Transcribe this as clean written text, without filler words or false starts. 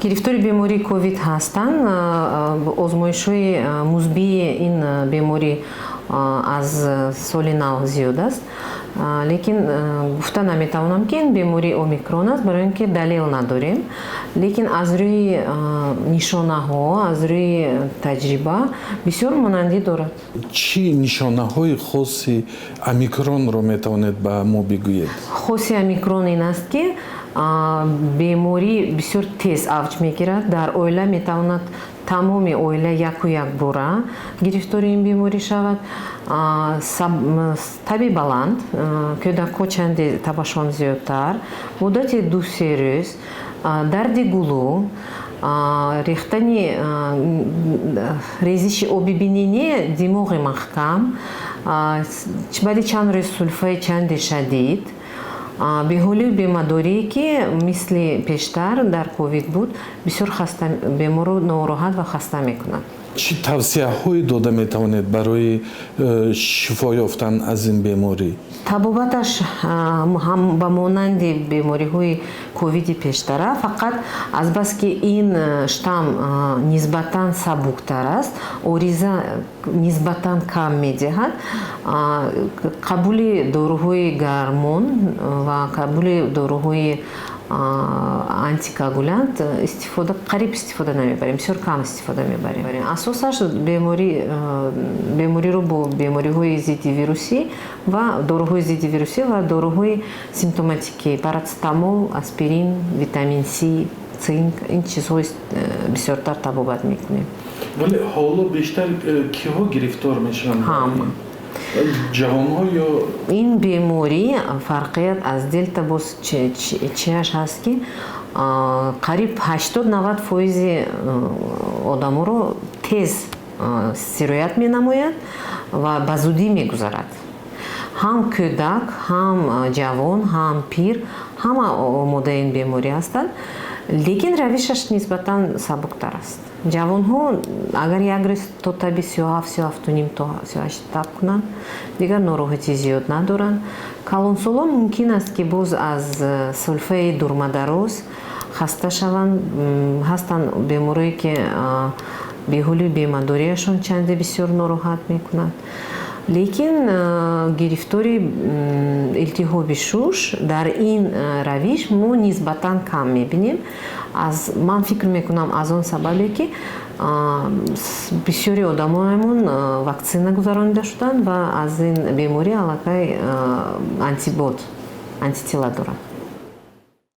гирифтори бемории ковид ҳастанд. Озмоишҳои музбии ин беморӣ аз соли нав зиёд аст. Лекин гуфта наметавонам ки ин бемории омикрон аст, барои ин ки далел надорем. Лекин аз рӯи нишонаҳо, аз рӯи таҷриба бисёр монандӣ дорад. Чӣ нишонаҳои хоси омикронро метавонед ба мо бигӯед? Хоси омикрон ин аст ки беморӣ бисёр тез авҷ мегирад. Дар оила метавонад тамоми оила яку як бора гирифтори ин беморӣ шавад. Таби баланд, кӯдакҳо чанде табашон зиёдтар, муддати 2-3 рӯз, дарди гулӯ, рехтани резиши обибинини димоғи маҳкам, баъди чанд рӯз сулфаи чанди шадид, беҳолию бемадорие ки мисли пештар дар ковид буд, бисёр беморро нороҳат ва хаста мекунад. Чӣ тавсияҳое дода метавонед барои шифо ёфтан аз ин беморӣ? Табобаташ ҳам ба монанди бемориҳои ковиди пештара, фақат азбаски ин штам нисбатан сабуктар аст, ориза нисбатан кам медиҳад, қабули доруҳои гормон ва қабули доруҳои антикоагулянт қариб истифода намебарем, бисёр кам истифода мебарем. Асосаш бемориро бо бемориҳои зидди вирусӣ ва доруҳои зидди вирусӣ ва доруҳои симптоматикӣ, парацетамол, аспирин, витамин С, цинк, ин чизҳо бисёртар табобат мекунем. Вале ҳоло бештар киҳо гирифтор мешаванд? Ҷавонҳо ё ин беморӣ фарқият аз делта боз чиаш ҳаст ки қариб 80-90% одаморо тез сироят менамояд ва ба зудӣ мегузарад. Ҳам кӯдак, ҳам ҷавон, ҳам пир, ҳама омодаи ин беморӣ ҳастанд, лекин равишаш нисбатан сабуктар аст. Ҷавонҳо агар як рӯз то таби 37-38 то 38 таб кунанд, дигар нороҳатӣ зиёд надоранд. Калонсолон мумкин аст ки боз аз сулфаи дурмадароз хаста шаванд. Ҳастанд беморие ки беҳолию бемадорияшон чанде бисёр нороҳат мекунад. Лекин гирифтори илтиҳоби шуш дар ин равиш мо нисбатан кам мебинем. Ман фикр мекунам аз он сабабе ки бисёри одамоямон ваксина гузаронида шуданд ва аз ин беморӣ аллакай антитила доранд.